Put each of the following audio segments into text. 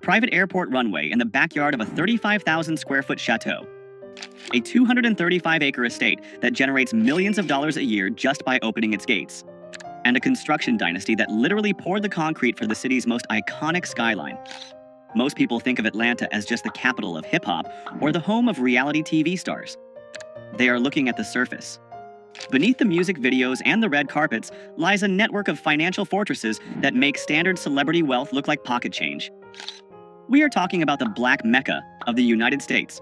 private airport runway in the backyard of a 35,000 square foot chateau, a 235-acre estate that generates millions of dollars a year just by opening its gates, and a construction dynasty that literally poured the concrete for the city's most iconic skyline. Most people think of Atlanta as just the capital of hip-hop or the home of reality TV stars. They are looking at the surface. Beneath the music videos and the red carpets lies a network of financial fortresses that make standard celebrity wealth look like pocket change. We are talking about the Black Mecca of the United States,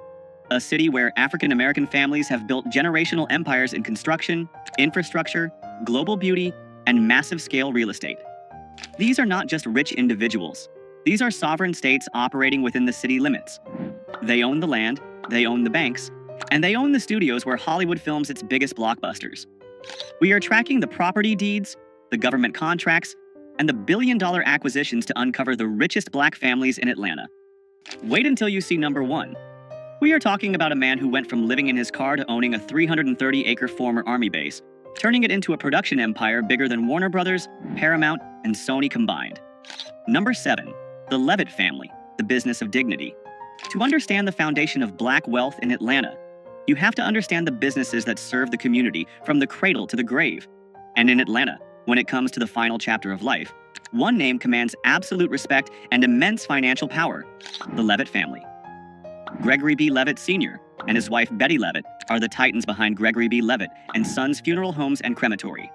a city where African American families have built generational empires in construction, infrastructure, global beauty, and massive-scale real estate. These are not just rich individuals. These are sovereign states operating within the city limits. They own the land, they own the banks, and they own the studios where Hollywood films its biggest blockbusters. We are tracking the property deeds, the government contracts, and the billion-dollar acquisitions to uncover the richest Black families in Atlanta. Wait until you see number one. We are talking about a man who went from living in his car to owning a 330-acre former Army base, turning it into a production empire bigger than Warner Brothers, Paramount, and Sony combined. Number 7. The Levett Family, the business of dignity. To understand the foundation of Black wealth in Atlanta, you have to understand the businesses that serve the community from the cradle to the grave. And in Atlanta, when it comes to the final chapter of life, one name commands absolute respect and immense financial power: the Levett family. Gregory B. Levett Sr. and his wife Betty Levett are the titans behind Gregory B. Levett and Sons Funeral Homes and Crematory.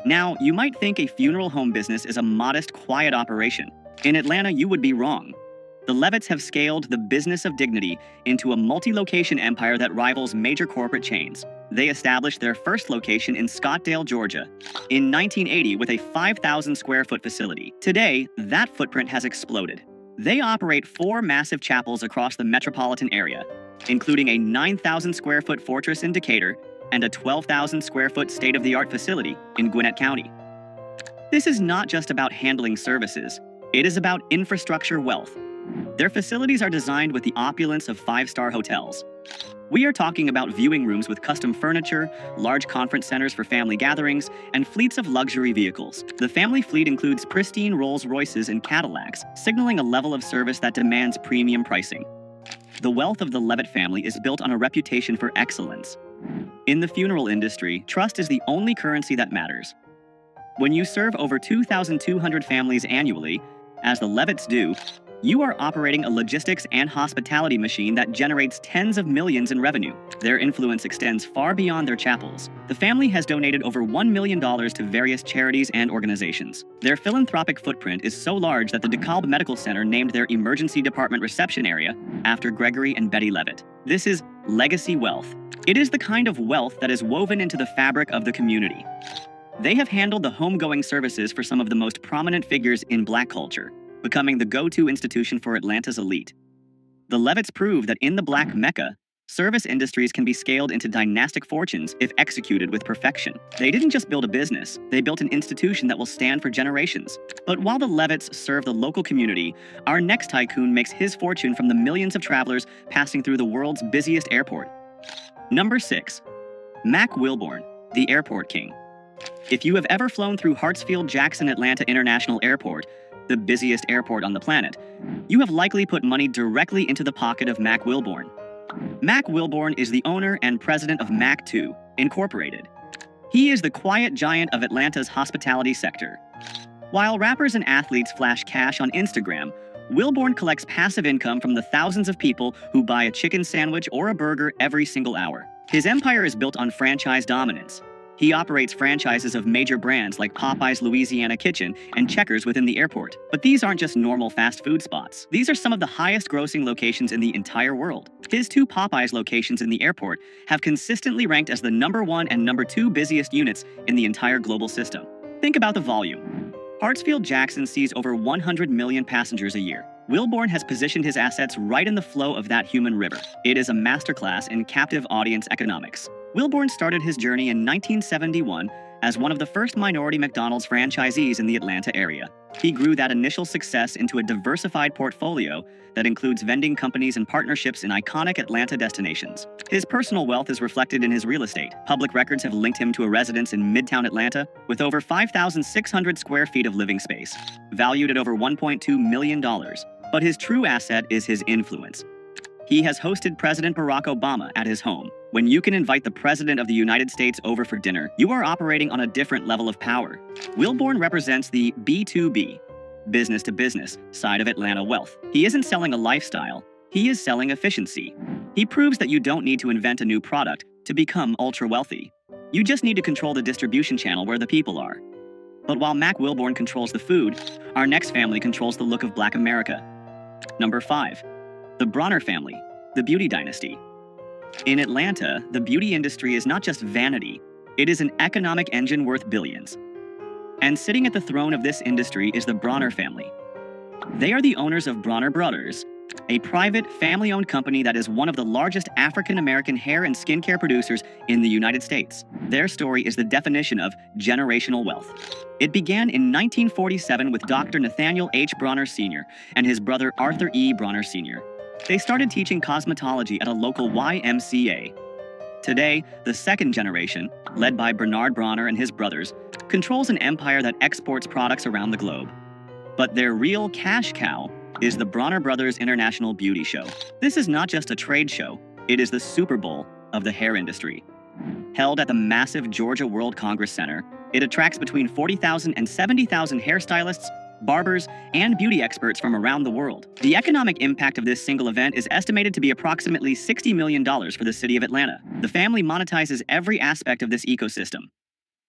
Now, you might think a funeral home business is a modest, quiet operation. In Atlanta, you would be wrong. The Levetts have scaled the business of dignity into a multi-location empire that rivals major corporate chains. They established their first location in Scottsdale, Georgia, in 1980 with a 5,000 square foot facility. Today, that footprint has exploded. They operate 4 massive chapels across the metropolitan area, including a 9,000 square foot fortress in Decatur and a 12,000 square foot state-of-the-art facility in Gwinnett County. This is not just about handling services. It is about infrastructure wealth. Their facilities are designed with the opulence of 5-star hotels. We are talking about viewing rooms with custom furniture, large conference centers for family gatherings, and fleets of luxury vehicles. The family fleet includes pristine Rolls-Royces and Cadillacs, signaling a level of service that demands premium pricing. The wealth of the Levett family is built on a reputation for excellence. In the funeral industry, trust is the only currency that matters. When you serve over 2,200 families annually, as the Levetts do, you are operating a logistics and hospitality machine that generates tens of millions in revenue. Their influence extends far beyond their chapels. The family has donated over $1 million to various charities and organizations. Their philanthropic footprint is so large that the DeKalb Medical Center named their emergency department reception area after Gregory and Betty Levett. This is legacy wealth. It is the kind of wealth that is woven into the fabric of the community. They have handled the homegoing services for some of the most prominent figures in Black culture, becoming the go-to institution for Atlanta's elite. The Levetts prove that in the Black Mecca, service industries can be scaled into dynastic fortunes if executed with perfection. They didn't just build a business, they built an institution that will stand for generations. But while the Levetts serve the local community, our next tycoon makes his fortune from the millions of travelers passing through the world's busiest airport. Number 6. Mack Wilbourn, the Airport King. If you have ever flown through Hartsfield-Jackson Atlanta International Airport, the busiest airport on the planet, you have likely put money directly into the pocket of Mack Wilbourn. Mack Wilbourn is the owner and president of Mack 2, Incorporated. He is the quiet giant of Atlanta's hospitality sector. While rappers and athletes flash cash on Instagram, Wilbourn collects passive income from the thousands of people who buy a chicken sandwich or a burger every single hour. His empire is built on franchise dominance. He operates franchises of major brands like Popeyes Louisiana Kitchen and Checkers within the airport. But these aren't just normal fast food spots. These are some of the highest grossing locations in the entire world. His 2 Popeyes locations in the airport have consistently ranked as the number 1 and number 2 busiest units in the entire global system. Think about the volume. Hartsfield-Jackson sees over 100 million passengers a year. Wilbourn has positioned his assets right in the flow of that human river. It is a masterclass in captive audience economics. Wilbourn started his journey in 1971 as one of the first minority McDonald's franchisees in the Atlanta area. He grew that initial success into a diversified portfolio that includes vending companies and partnerships in iconic Atlanta destinations. His personal wealth is reflected in his real estate. Public records have linked him to a residence in Midtown Atlanta with over 5,600 square feet of living space, valued at over $1.2 million. But his true asset is his influence. He has hosted President Barack Obama at his home. When you can invite the President of the United States over for dinner, you are operating on a different level of power. Wilbourn represents the B2B, business to business, side of Atlanta wealth. He isn't selling a lifestyle, he is selling efficiency. He proves that you don't need to invent a new product to become ultra wealthy. You just need to control the distribution channel where the people are. But while Mack Wilbourn controls the food, our next family controls the look of Black America. Number 5. The Bronner family, the beauty dynasty. In Atlanta, the beauty industry is not just vanity, it is an economic engine worth billions. And sitting at the throne of this industry is the Bronner family. They are the owners of Bronner Brothers, a private, family-owned company that is one of the largest African American hair and skincare producers in the United States. Their story is the definition of generational wealth. It began in 1947 with Dr. Nathaniel H. Bronner Sr. and his brother Arthur E. Bronner Sr. They started teaching cosmetology at a local YMCA. Today, the second generation, led by Bernard Bronner and his brothers, controls an empire that exports products around the globe. But their real cash cow is the Bronner Brothers International Beauty Show. This is not just a trade show, it is the Super Bowl of the hair industry. Held at the massive Georgia World Congress Center, it attracts between 40,000 and 70,000 hairstylists, barbers, and beauty experts from around the world. The economic impact of this single event is estimated to be approximately $60 million for the city of Atlanta. The family monetizes every aspect of this ecosystem.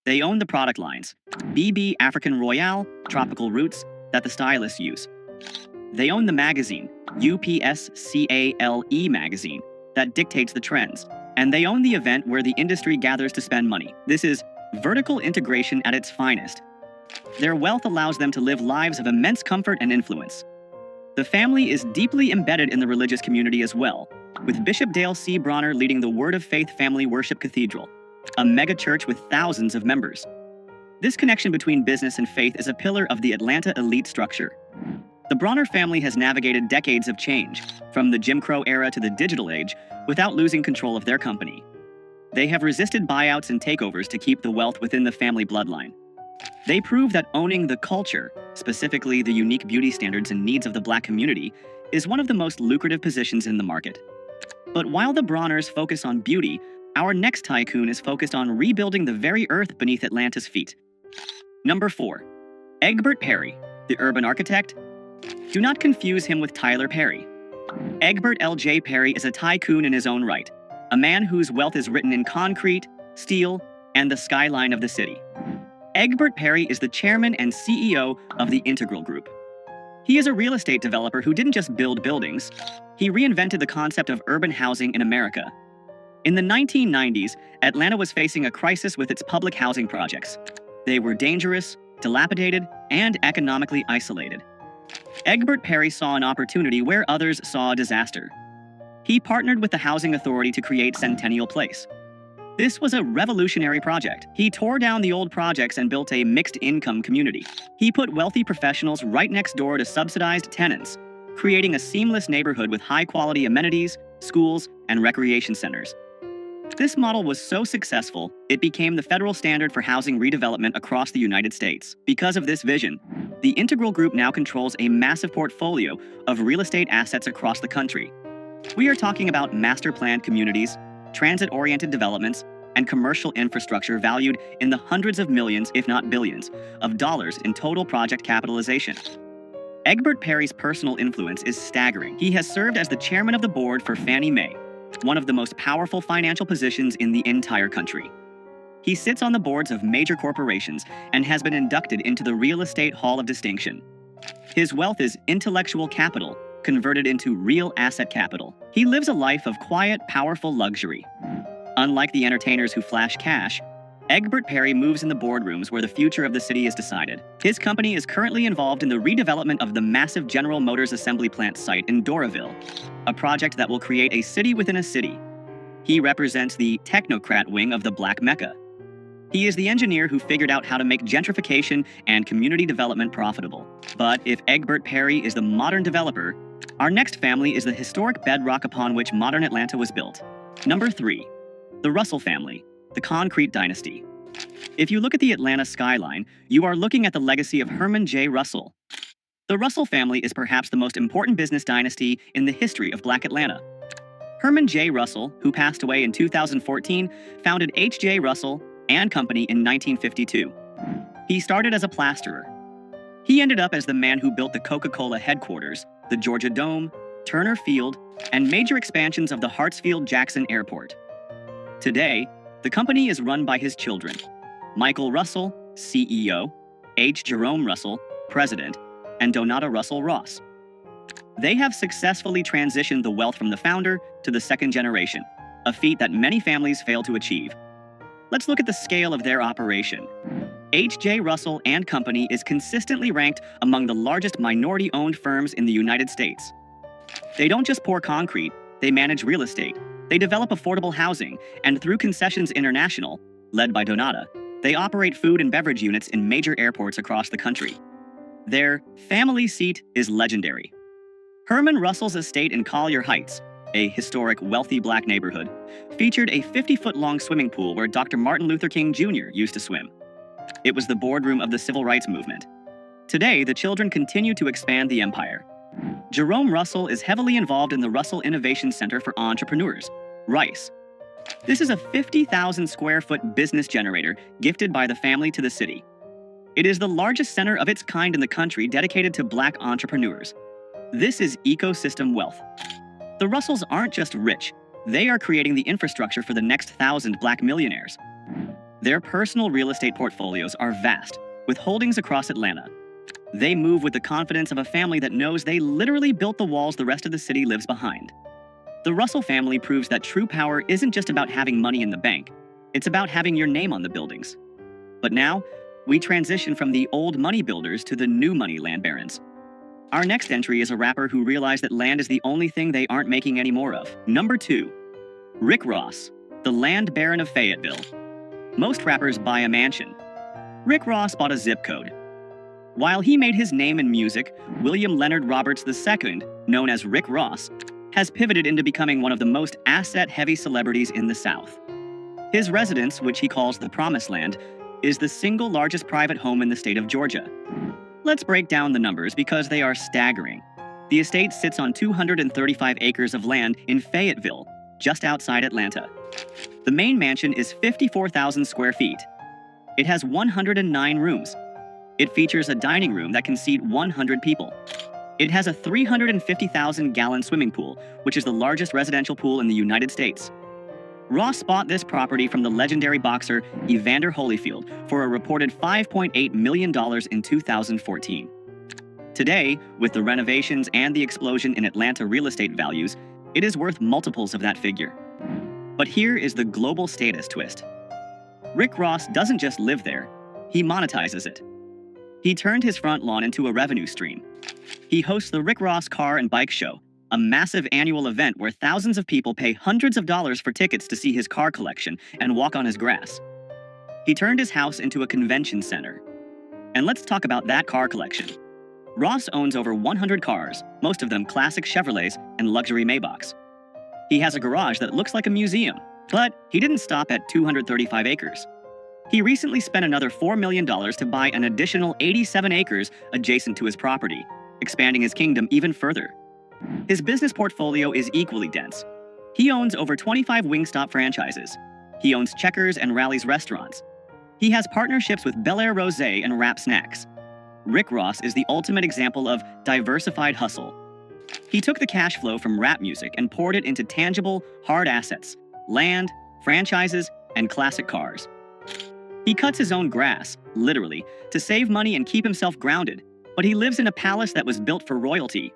They own the product lines, BB African Royale, Tropical Roots, that the stylists use. They own the magazine, UPSCALE magazine, that dictates the trends. And they own the event where the industry gathers to spend money. This is vertical integration at its finest. Their wealth allows them to live lives of immense comfort and influence. The family is deeply embedded in the religious community as well, with Bishop Dale C. Bronner leading the Word of Faith Family Worship Cathedral, a mega church with thousands of members. This connection between business and faith is a pillar of the Atlanta elite structure. The Bronner family has navigated decades of change, from the Jim Crow era to the digital age, without losing control of their company. They have resisted buyouts and takeovers to keep the wealth within the family bloodline. They prove that owning the culture, specifically the unique beauty standards and needs of the Black community, is one of the most lucrative positions in the market. But while the Bronners focus on beauty, our next tycoon is focused on rebuilding the very earth beneath Atlanta's feet. Number 4. Egbert Perry, the urban architect. Do not confuse him with Tyler Perry. Egbert L.J. Perry is a tycoon in his own right, a man whose wealth is written in concrete, steel, and the skyline of the city. Egbert Perry is the chairman and CEO of the Integral Group. He is a real estate developer who didn't just build buildings, he reinvented the concept of urban housing in America. In the 1990s, Atlanta was facing a crisis with its public housing projects. They were dangerous, dilapidated, and economically isolated. Egbert Perry saw an opportunity where others saw a disaster. He partnered with the Housing Authority to create Centennial Place. This was a revolutionary project. He tore down the old projects and built a mixed-income community. He put wealthy professionals right next door to subsidized tenants, creating a seamless neighborhood with high-quality amenities, schools, and recreation centers. This model was so successful, it became the federal standard for housing redevelopment across the United States. Because of this vision, the Integral Group now controls a massive portfolio of real estate assets across the country. We are talking about master-planned communities, transit-oriented developments, and commercial infrastructure valued in the hundreds of millions, if not billions, of dollars in total project capitalization. Egbert Perry's personal influence is staggering. He has served as the chairman of the board for Fannie Mae, one of the most powerful financial positions in the entire country. He sits on the boards of major corporations and has been inducted into the Real Estate Hall of Distinction. His wealth is intellectual capital converted into real asset capital. He lives a life of quiet, powerful luxury. Unlike the entertainers who flash cash, Egbert Perry moves in the boardrooms where the future of the city is decided. His company is currently involved in the redevelopment of the massive General Motors assembly plant site in Doraville, a project that will create a city within a city. He represents the technocrat wing of the Black MECCA. He is the engineer who figured out how to make gentrification and community development profitable. But if Egbert Perry is the modern developer, our next family is the historic bedrock upon which modern Atlanta was built. Number 3. The Russell family, the concrete dynasty. If you look at the Atlanta skyline, you are looking at the legacy of Herman J. Russell. The Russell family is perhaps the most important business dynasty in the history of Black Atlanta. Herman J. Russell, who passed away in 2014, founded H.J. Russell and Company in 1952. He started as a plasterer. He ended up as the man who built the Coca-Cola headquarters, the Georgia Dome, Turner Field, and major expansions of the Hartsfield-Jackson Airport. Today, the company is run by his children, Michael Russell, CEO, H. Jerome Russell, President, and Donata Russell Ross. They have successfully transitioned the wealth from the founder to the second generation, a feat that many families fail to achieve. Let's look at the scale of their operation. H.J. Russell and Company is consistently ranked among the largest minority-owned firms in the United States. They don't just pour concrete, they manage real estate. They develop affordable housing, and through Concessions International, led by Donata, they operate food and beverage units in major airports across the country. Their family seat is legendary. Herman Russell's estate in Collier Heights, a historic, wealthy Black neighborhood, featured a 50-foot-long swimming pool where Dr. Martin Luther King Jr. used to swim. It was the boardroom of the civil rights movement. Today, the children continue to expand the empire. Jerome Russell is heavily involved in the Russell Innovation Center for Entrepreneurs, RICE. This is a 50,000-square-foot business generator gifted by the family to the city. It is the largest center of its kind in the country dedicated to Black entrepreneurs. This is ecosystem wealth. The Russells aren't just rich, they are creating the infrastructure for the next 1,000 Black millionaires. Their personal real estate portfolios are vast, with holdings across Atlanta. They move with the confidence of a family that knows they literally built the walls the rest of the city lives behind. The Russell family proves that true power isn't just about having money in the bank, it's about having your name on the buildings. But now, we transition from the old money builders to the new money land barons. Our next entry is a rapper who realized that land is the only thing they aren't making any more of. Number 2. Rick Ross, the land baron of Fayetteville. Most rappers buy a mansion. Rick Ross bought a zip code. While he made his name in music, William Leonard Roberts II, known as Rick Ross, has pivoted into becoming one of the most asset-heavy celebrities in the South. His residence, which he calls the Promised Land, is the single largest private home in the state of Georgia. Let's break down the numbers because they are staggering. The estate sits on 235 acres of land in Fayetteville, just outside Atlanta. The main mansion is 54,000 square feet. It has 109 rooms. It features a dining room that can seat 100 people. It has a 350,000-gallon swimming pool, which is the largest residential pool in the United States. Ross bought this property from the legendary boxer Evander Holyfield for a reported $5.8 million in 2014. Today, with the renovations and the explosion in Atlanta real estate values, it is worth multiples of that figure. But here is the global status twist. Rick Ross doesn't just live there, he monetizes it. He turned his front lawn into a revenue stream. He hosts the Rick Ross Car and Bike Show, a massive annual event where thousands of people pay hundreds of dollars for tickets to see his car collection and walk on his grass. He turned his house into a convention center. And let's talk about that car collection. Ross owns over 100 cars, most of them classic Chevrolets and luxury Maybachs. He has a garage that looks like a museum, but he didn't stop at 235 acres. He recently spent another $4 million to buy an additional 87 acres adjacent to his property, expanding his kingdom even further. His business portfolio is equally dense. He owns over 25 Wingstop franchises. He owns Checkers and Rally's restaurants. He has partnerships with Bel Air Rosé and Wrap Snacks. Rick Ross is the ultimate example of diversified hustle. He took the cash flow from rap music and poured it into tangible, hard assets, land, franchises, and classic cars. He cuts his own grass, literally, to save money and keep himself grounded, but he lives in a palace that was built for royalty.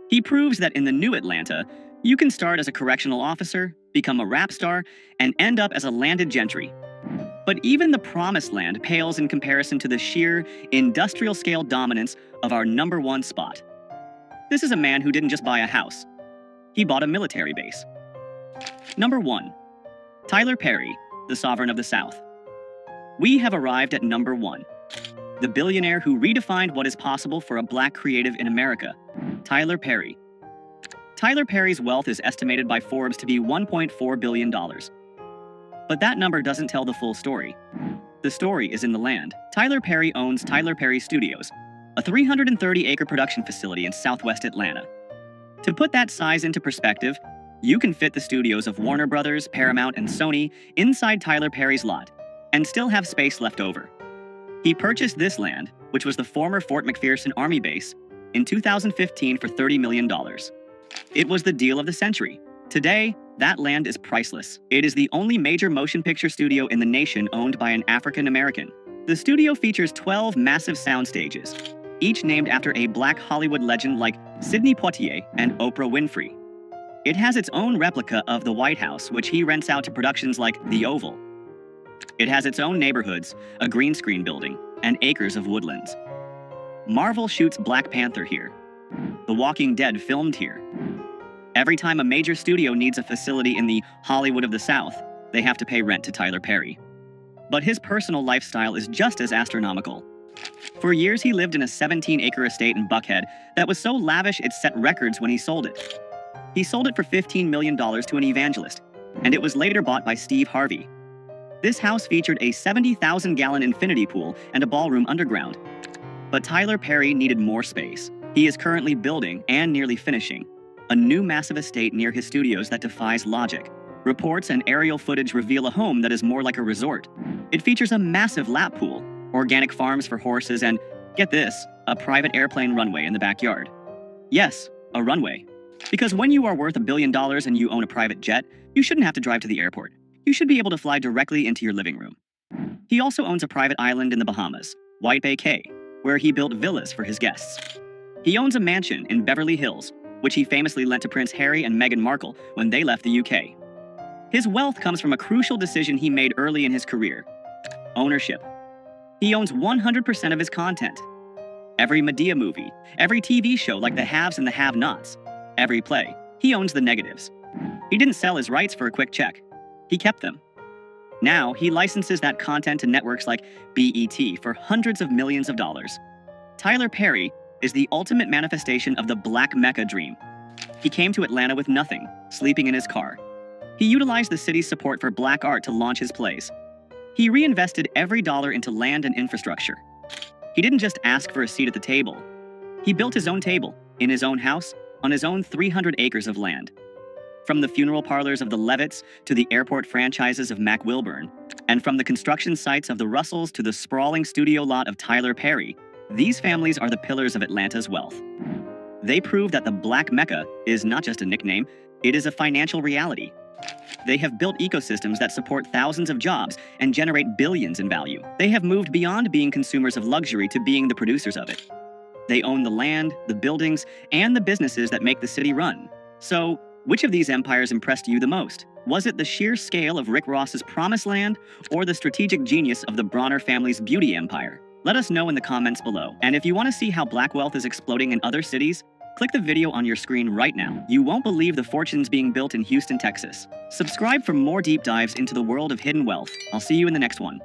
He proves that in the new Atlanta, you can start as a correctional officer, become a rap star, and end up as a landed gentry. But even the Promised Land pales in comparison to the sheer, industrial-scale dominance of our number one spot. This is a man who didn't just buy a house. He bought a military base. Number 1. Tyler Perry, the Sovereign of the South. We have arrived at number 1. The billionaire who redefined what is possible for a Black creative in America, Tyler Perry. Tyler Perry's wealth is estimated by Forbes to be $1.4 billion. But that number doesn't tell the full story. The story is in the land. Tyler Perry owns Tyler Perry Studios, a 330-acre production facility in southwest Atlanta. To put that size into perspective, you can fit the studios of Warner Brothers, Paramount, and Sony inside Tyler Perry's lot, and still have space left over. He purchased this land, which was the former Fort McPherson Army base, in 2015 for $30 million. It was the deal of the century. Today, that land is priceless. It is the only major motion picture studio in the nation owned by an African American. The studio features 12 massive sound stages, each named after a Black Hollywood legend like Sidney Poitier and Oprah Winfrey. It has its own replica of the White House, which he rents out to productions like The Oval. It has its own neighborhoods, a green screen building, and acres of woodlands. Marvel shoots Black Panther here. The Walking Dead filmed here. Every time a major studio needs a facility in the Hollywood of the South, they have to pay rent to Tyler Perry. But his personal lifestyle is just as astronomical. For years, he lived in a 17-acre estate in Buckhead that was so lavish it set records when he sold it. He sold it for $15 million to an evangelist, and it was later bought by Steve Harvey. This house featured a 70,000-gallon infinity pool and a ballroom underground. But Tyler Perry needed more space. He is currently building, and nearly finishing, a new massive estate near his studios that defies logic. Reports and aerial footage reveal a home that is more like a resort. It features a massive lap pool, organic farms for horses, and, get this, a private airplane runway in the backyard. Yes, a runway. Because when you are worth $1 billion and you own a private jet, you shouldn't have to drive to the airport. You should be able to fly directly into your living room. He also owns a private island in the Bahamas, White Bay Cay, where he built villas for his guests. He owns a mansion in Beverly Hills, which he famously lent to Prince Harry and Meghan Markle when they left the UK. His wealth comes from a crucial decision he made early in his career: ownership. He owns 100% of his content. Every Madea movie, every TV show like The Haves and the Have-Nots, every play, he owns the negatives. He didn't sell his rights for a quick check. He kept them. Now, he licenses that content to networks like BET for hundreds of millions of dollars. Tyler Perry is the ultimate manifestation of the Black Mecca dream. He came to Atlanta with nothing, sleeping in his car. He utilized the city's support for Black art to launch his plays. He reinvested every dollar into land and infrastructure. He didn't just ask for a seat at the table. He built his own table, in his own house, on his own 300 acres of land. From the funeral parlors of the Levetts to the airport franchises of Mack Wilbourn, and from the construction sites of the Russells to the sprawling studio lot of Tyler Perry, these families are the pillars of Atlanta's wealth. They prove that the Black Mecca is not just a nickname, it is a financial reality. They have built ecosystems that support thousands of jobs and generate billions in value. They have moved beyond being consumers of luxury to being the producers of it. They own the land, the buildings, and the businesses that make the city run. So, which of these empires impressed you the most? Was it the sheer scale of Rick Ross's Promised Land or the strategic genius of the Bronner family's beauty empire? Let us know in the comments below. And if you want to see how black wealth is exploding in other cities, click the video on your screen right now. You won't believe the fortunes being built in Houston, Texas. Subscribe for more deep dives into the world of hidden wealth. I'll see you in the next one.